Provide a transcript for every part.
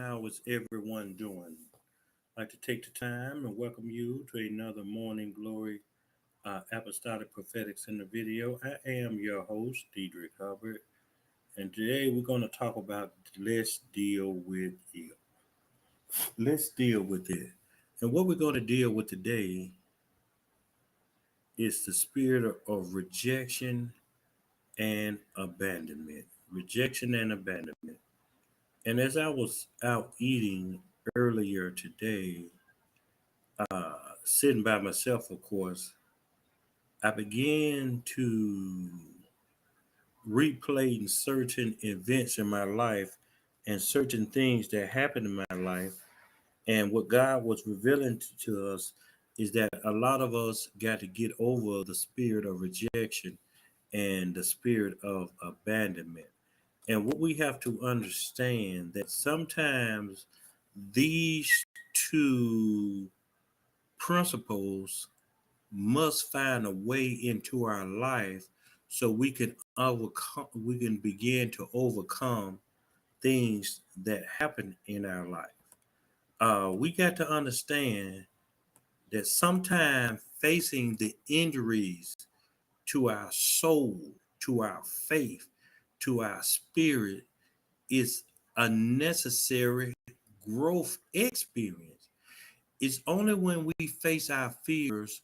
How is everyone doing? I'd like to take the time and welcome you to another Morning Glory Apostolic Prophetics in the video. I am your host, Diedrich Hubbard, and today we're going to talk about let's deal with it. Let's deal with it. And what we're going to deal with today is the spirit of rejection and abandonment. Rejection and abandonment. And as I was out eating earlier today, sitting by myself, of course, I began to replay certain events in my life and certain things that happened in my life. And what God was revealing to us is that a lot of us got to get over the spirit of rejection and the spirit of abandonment. And what we have to understand that sometimes these two principles must find a way into our life so we can begin to overcome things that happen in our life. We got to understand that sometimes facing the injuries to our soul, to our faith, to our spirit is a necessary growth experience. It's only when we face our fears,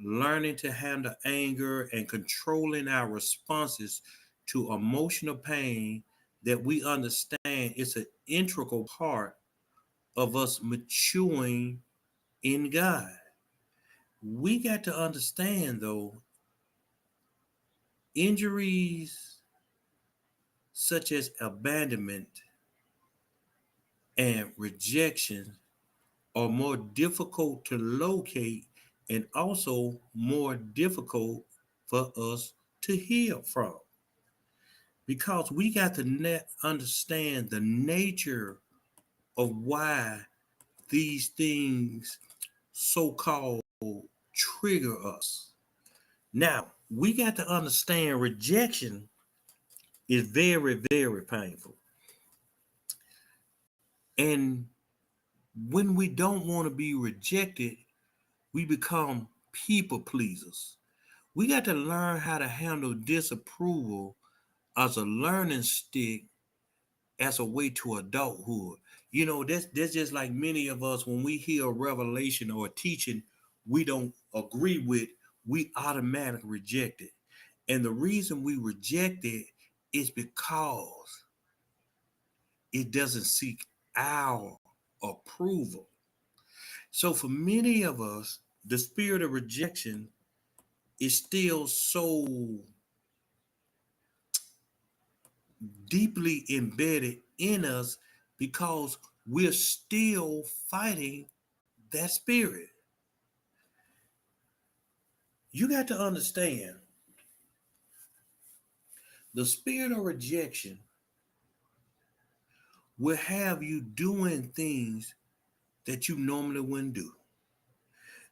learning to handle anger and controlling our responses to emotional pain, that we understand it's an integral part of us maturing in God. We got to understand, though, injuries such as abandonment and rejection are more difficult to locate and also more difficult for us to heal from, because we got to understand the nature of why these things so-called trigger us. Now, we got to understand rejection is very, very painful. And when we don't want to be rejected, we become people pleasers. We got to learn how to handle disapproval as a learning stick as a way to adulthood. You know, that's just like many of us, when we hear a revelation or a teaching we don't agree with, we automatically reject it. And the reason we reject it is because it doesn't seek our approval. So for many of us, the spirit of rejection is still so deeply embedded in us because we're still fighting that spirit. You got to understand, the spirit of rejection will have you doing things that you normally wouldn't do,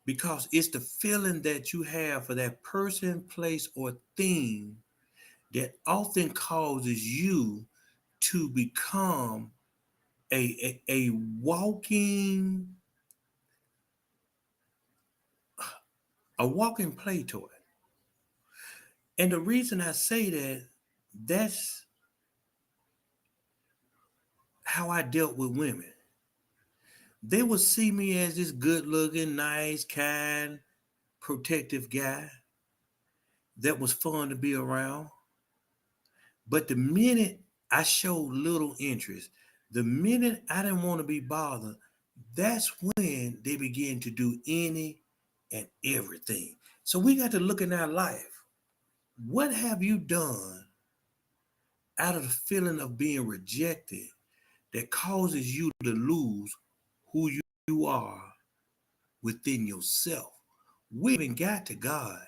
because it's the feeling that you have for that person, place, or thing that often causes you to become a walking play toy. And the reason I say that, that's how I dealt with women. They would see me as this good looking, nice, kind, protective guy that was fun to be around. But the minute I showed little interest, the minute I didn't want to be bothered, that's when they begin to do any and everything. So we got to look in our life. What have you done out of the feeling of being rejected that causes you to lose who you are within yourself? We haven't got to God.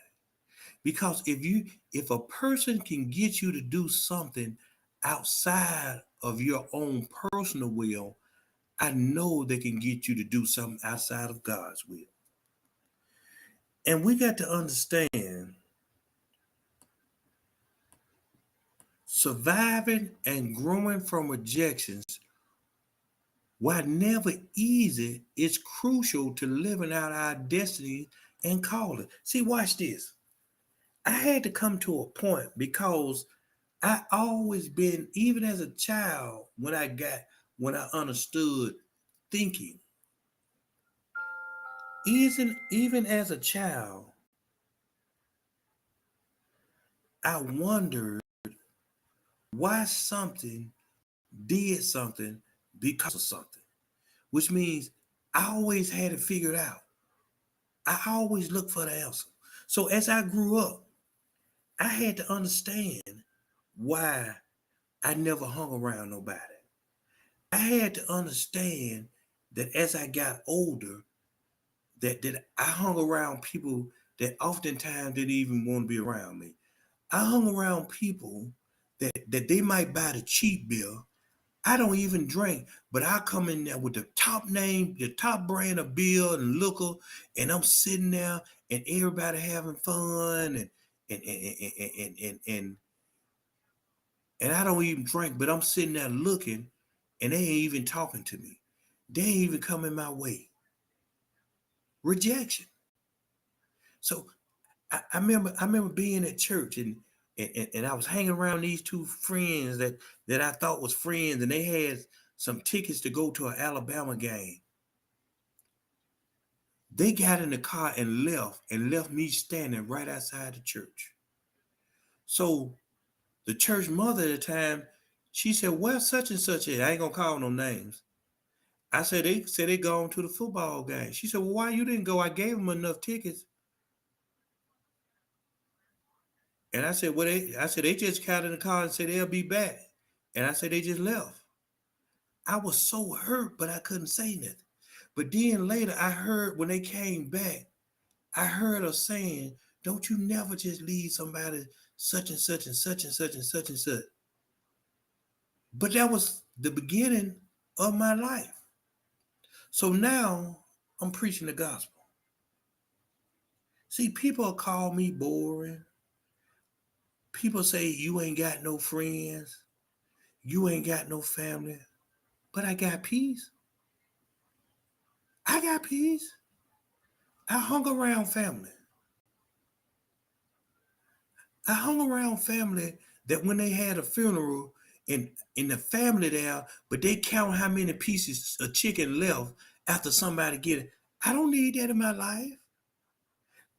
Because if a person can get you to do something outside of your own personal will, I know they can get you to do something outside of God's will. And we got to understand, surviving and growing from rejections While never easy, it's crucial to living out our destiny and calling. See, watch this. I had to come to a point because I always been, even as a child, when I understood thinking, even as a child, I wondered why something did something because of something, which means I always had it figured out. I always looked for the answer. So as I grew up, I had to understand why I never hung around nobody. I had to understand that as I got older, that I hung around people that oftentimes didn't even want to be around me. I hung around people that they might buy the cheap beer. I don't even drink, but I come in there with the top name, the top brand of beer and liquor, and I'm sitting there and everybody having fun and and I don't even drink, but I'm sitting there looking and they ain't even talking to me. They ain't even coming my way. Rejection. So I remember being at church and I was hanging around these two friends that I thought was friends, and they had some tickets to go to an Alabama game. They got in the car and left me standing right outside the church. So the church mother at the time, she said, "Well, such and such is." I ain't gonna call no names. I said they gone to the football game. She said, "Well, why you didn't go? I gave them enough tickets." And I said, "Well, I said they just got in the car and said they'll be back." And I said they just left. I was so hurt, but I couldn't say nothing. But then later I heard when they came back, I heard her saying, "Don't you never just leave somebody such and such and such and such and such and such." But that was the beginning of my life. So now I'm preaching the gospel. See, people call me boring. People say you ain't got no friends. You ain't got no family. But I got peace. I got peace. I hung around family. I hung around family that when they had a funeral and in the family there, but they count how many pieces of chicken left after somebody get it. I don't need that in my life.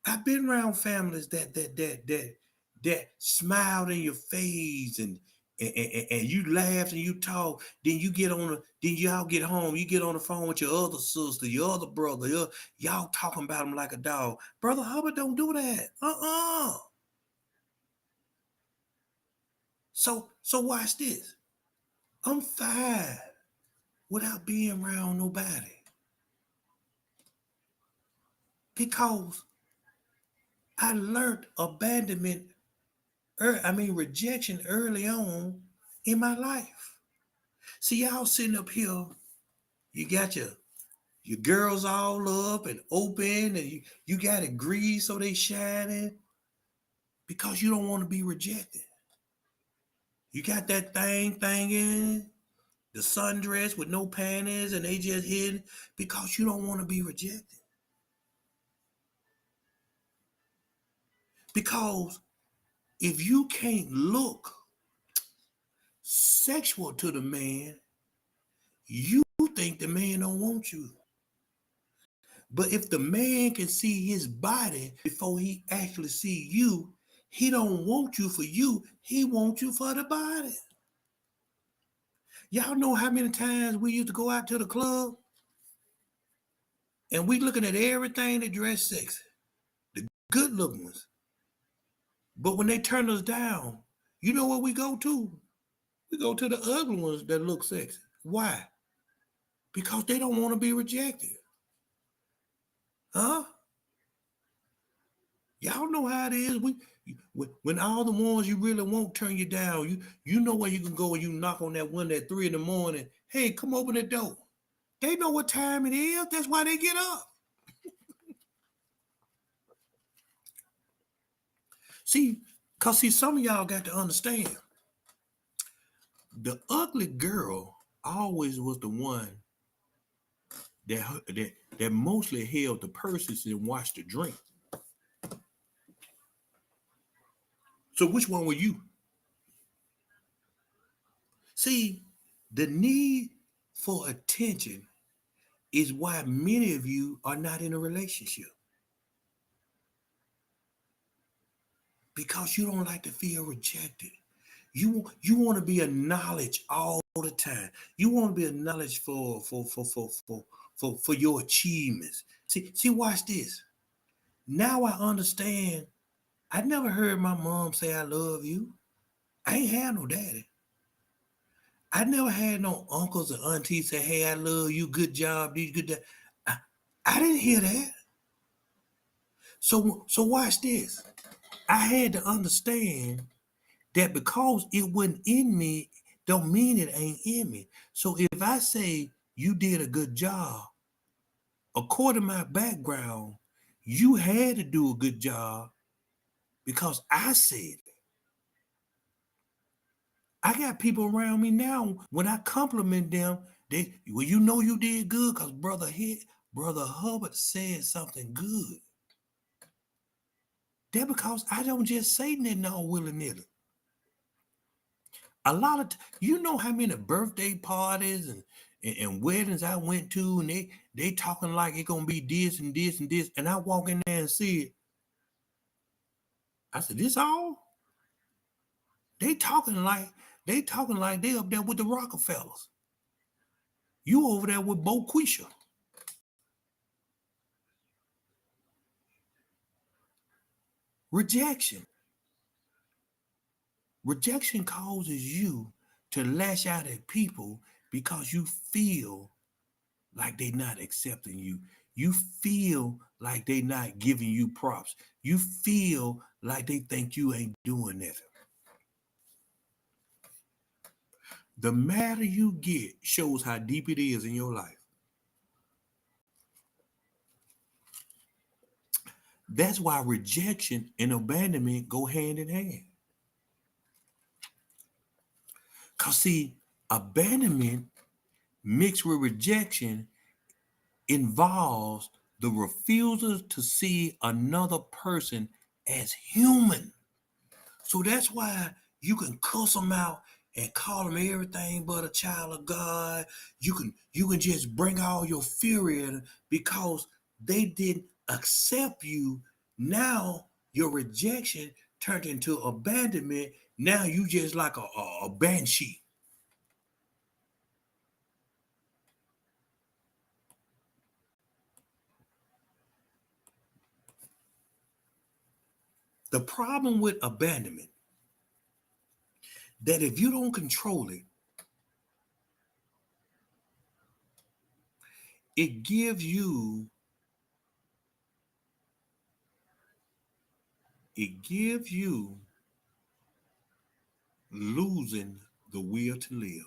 I've been around families that smiled in your face and you laughed and you talk. Then you get on then y'all get home. You get on the phone with your other sister, your other brother. Y'all talking about them like a dog. Brother Hubbard, don't do that. So watch this. I'm fine without being around nobody because I learned rejection early on in my life. See, y'all sitting up here, you got your girls all up and open, and you got it greased so they shining because you don't want to be rejected. You got that thing in the sundress with no panties, and they just hidden because you don't want to be rejected. Because if you can't look sexual to the man, you think the man don't want you. But if the man can see his body before he actually see you, he don't want you for you. He wants you for the body. Y'all know how many times we used to go out to the club and we looking at everything that dress sexy, the good looking ones. But when they turn us down, you know what we go to? We go to the ugly ones that look sexy. Why? Because they don't want to be rejected. Huh? Y'all know how it is. When all the ones you really want turn you down, you know where you can go and you knock on that window at 3 a.m. Hey, come open the door. They know what time it is. That's why they get up. See, some of y'all got to understand. The ugly girl always was the one that mostly held the purses and watched the drink. So which one were you? See, the need for attention is why many of you are not in a relationship. Because you don't like to feel rejected. You want to be acknowledged all the time. You want to be acknowledged for your achievements. See, watch this. Now I understand. I never heard my mom say I love you. I ain't had no daddy. I never had no uncles or aunties say, hey, I love you, good job, good job. I didn't hear that. So watch this. I had to understand that because it wasn't in me, don't mean it ain't in me. So if I say you did a good job, according to my background, you had to do a good job because I said it. I got people around me now, when I compliment them, you know you did good because Brother Hubbard said something good. That because I don't just say nothing all willy-nilly. A lot of you know how many birthday parties and weddings I went to, and they talking like it gonna be this and this and this, and I walk in there and see it. I said, this all? They talking like they up there with the Rockefellers. You over there with Bo Quisha. Rejection. Rejection causes you to lash out at people because you feel like they're not accepting you. You feel like they're not giving you props. You feel like they think you ain't doing nothing. The madder you get shows how deep it is in your life. That's why rejection and abandonment go hand in hand. Because see, abandonment mixed with rejection involves the refusal to see another person as human. So that's why you can cuss them out and call them everything but a child of God. You can just bring all your fury in because they didn't accept you. Now your rejection turned into abandonment. Now you just like a banshee. The problem with abandonment, that if you don't control it, it gives you losing the will to live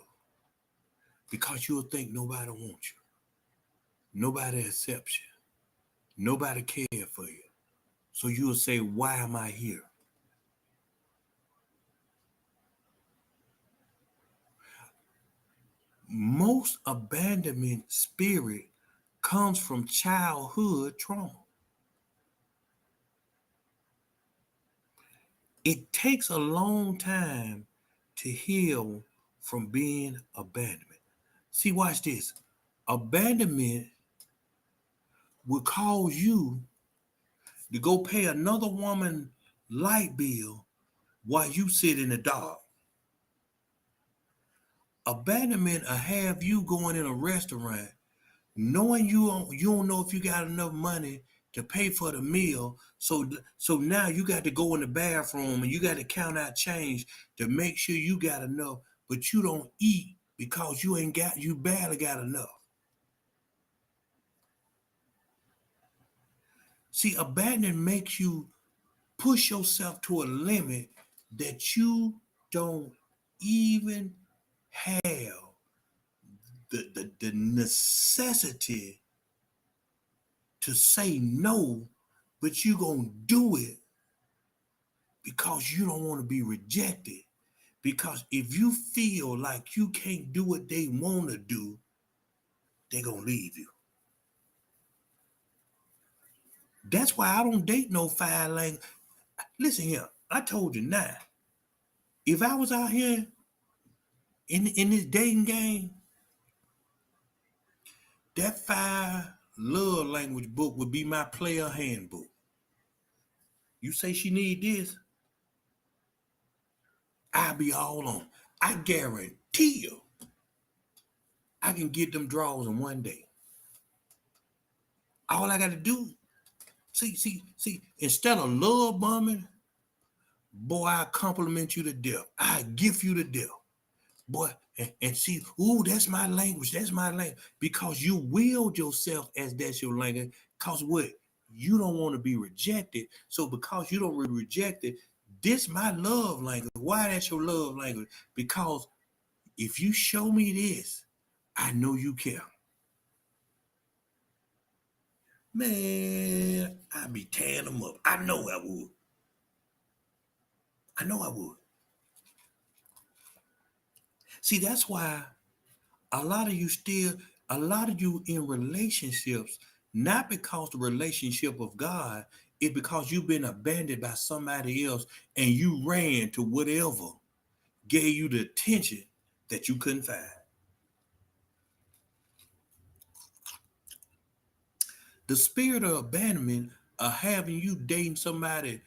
because you'll think nobody wants you, nobody accepts you, nobody cares for you. So you'll say, why am I here? Most abandonment spirit comes from childhood trauma. It takes a long time to heal from being abandoned. See, watch this. Abandonment will cause you to go pay another woman light bill while you sit in the dark. Abandonment will have you going in a restaurant knowing you don't know if you got enough money to pay for the meal. So now you got to go in the bathroom and you got to count out change to make sure you got enough, but you don't eat because you barely got enough. See, abandonment makes you push yourself to a limit that you don't even have the necessity to say no, but you're going to do it because you don't want to be rejected. Because if you feel like you can't do what they want to do, they're going to leave you. That's why I don't date no foul language. Listen here, I told you now. If I was out here in this dating game, that five love language book would be my player handbook. You say she need this, I'll be all on. I guarantee you, I can get them draws in one day. All I got to do, see, instead of love bombing, boy, I compliment you to death. I gift you to death. Boy, and see, ooh, that's my language. That's my language. Because you willed yourself as that's your language. Because what? You don't want to be rejected. So because you don't reject it, this my love language. Why that's your love language? Because if you show me this, I know you care. Man, I'd be tearing them up. I know I would. I know I would. See, that's why a lot of you in relationships, not because the relationship of God, it's because you've been abandoned by somebody else and you ran to whatever gave you the attention that you couldn't find. The spirit of abandonment of having you dating somebody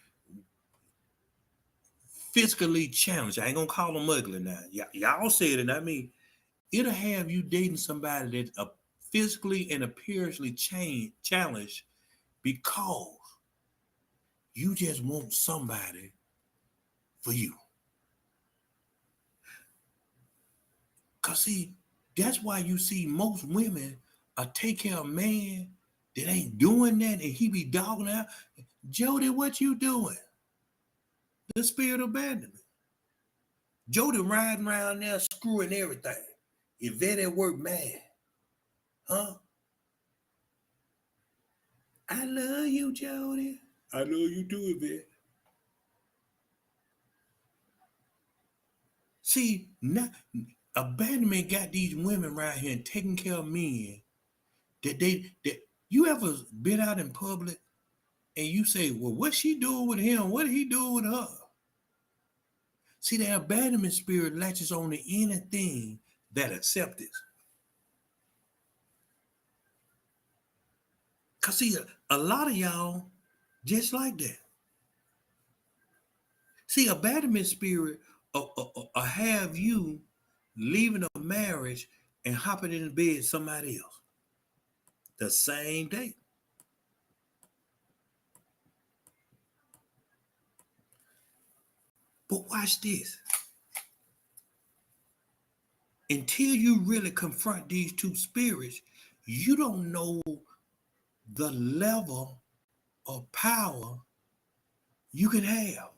physically challenged. I ain't gonna call them ugly now. Y'all said it, not me. It'll have you dating somebody that's physically and appearance challenged because you just want somebody for you. Because, see, that's why you see most women take care of a man that ain't doing that and he be dogging out. Jody, what you doing? The spirit of abandonment. Jody riding around there screwing everything. Yvette at work mad. Huh? I love you, Jody. I love you too, Yvette. See, abandonment got these women right here and taking care of men that you ever been out in public and you say, well, what's she doing with him? What he doing with her? See, the abandonment spirit latches on to anything that accepts it. Because, see, a lot of y'all just like that. See, abandonment spirit have you leaving a marriage and hopping in the bed with somebody else the same day. But watch this. Until you really confront these two spirits, you don't know the level of power you can have.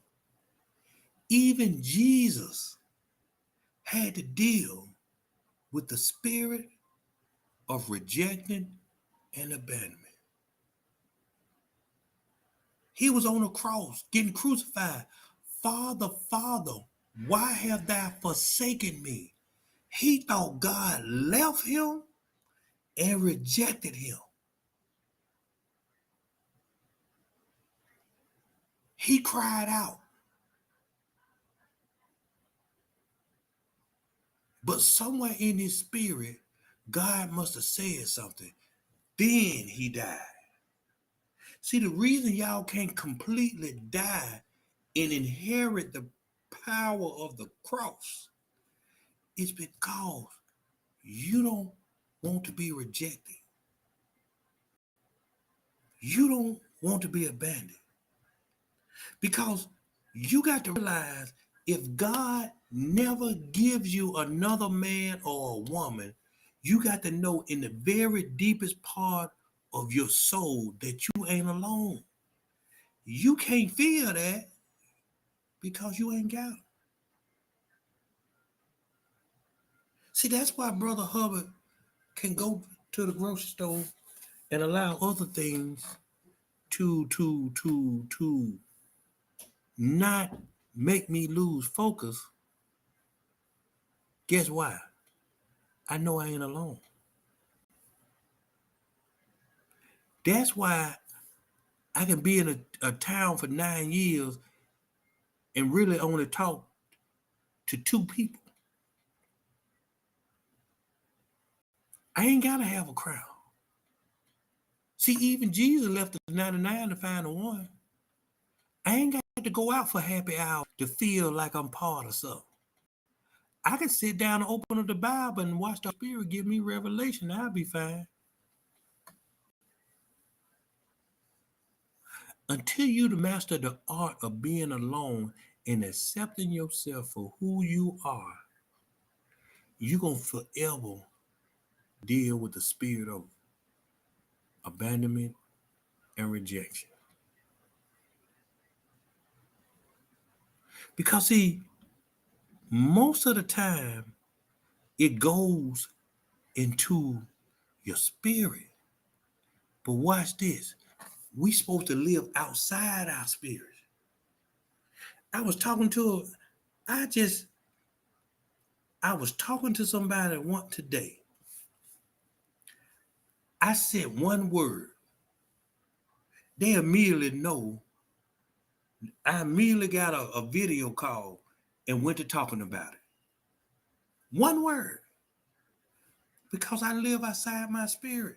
Even Jesus had to deal with the spirit of rejection and abandonment. He was on the cross getting crucified. Father, Father, why have thou forsaken me? He thought God left him and rejected him. He cried out. But somewhere in his spirit, God must have said something. Then he died. See, the reason y'all can't completely die and inherit the power of the cross is because you don't want to be rejected. You don't want to be abandoned. Because you got to realize if God never gives you another man or a woman, you got to know in the very deepest part of your soul that you ain't alone. You can't feel that because you ain't got them. See, that's why Brother Hubbard can go to the grocery store and allow other things to not make me lose focus. Guess why? I know I ain't alone. That's why I can be in a town for 9 years and really only talk to 2 people. I ain't got to have a crowd. See, even Jesus left the 99 to find the one. I ain't got to go out for happy hour to feel like I'm part of something. I can sit down and open up the Bible and watch the Spirit give me revelation. I'll be fine. Until you master the art of being alone and accepting yourself for who you are, you're going to forever deal with the spirit of abandonment and rejection. Because, see, most of the time, it goes into your spirit. But watch this. We supposed to live outside our spirit. I was talking to somebody today. I said one word. They immediately know. I immediately got a video call and went to talking about it. One word. Because I live outside my spirit.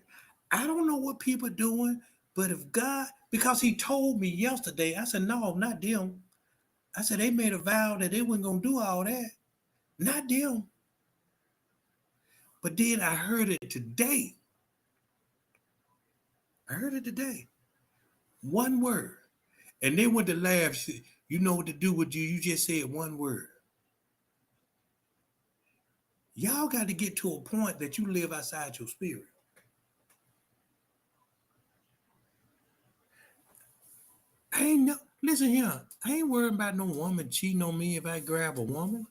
I don't know what people are doing, but if God, because he told me yesterday, I said, no, not them. I said, they made a vow that they weren't going to do all that. Not them. But then I heard it today. One word. And they went to laugh. You know what to do with you. You just said one word. Y'all got to get to a point that you live outside your spirit. Listen here. I ain't worried about no woman cheating on me if I grab a woman.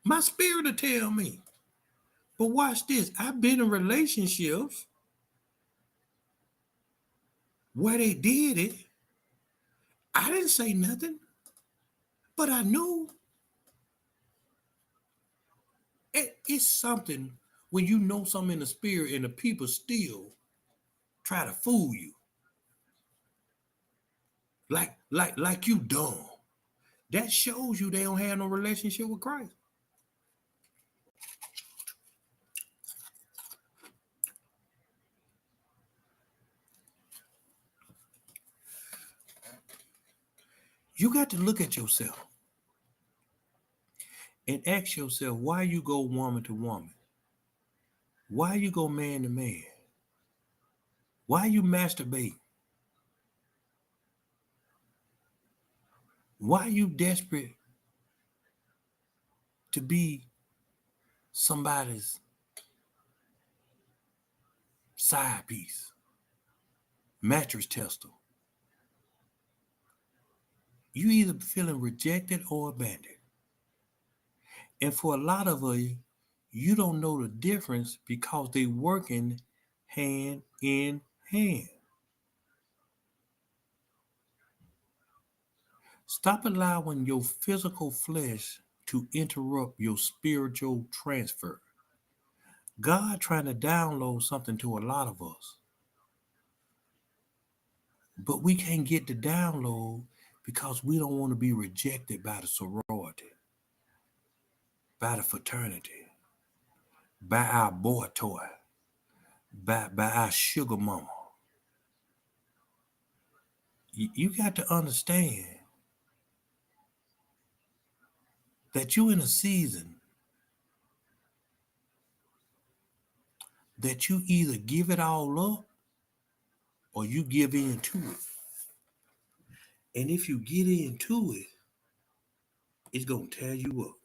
My spirit will tell me. But watch this. I've been in relationships where they did it. I didn't say nothing, but I knew. It's something when you know something in the spirit and the people still try to fool you. Like you dumb. That shows you they don't have no relationship with Christ. You got to look at yourself and ask yourself why you go woman to woman. Why you go man to man? Why you masturbate? Why you desperate to be somebody's side piece, mattress tester? You either feeling rejected or abandoned. And for a lot of you don't know the difference because they working hand in hand. Stop allowing your physical flesh to interrupt your spiritual transfer. God trying to download something to a lot of us. But we can't get the download because we don't want to be rejected by the sorority, by the fraternity, by our boy toy, by our sugar mama. You got to understand that you're in a season that you either give it all up or you give in to it. And if you get into it, it's going to tear you up.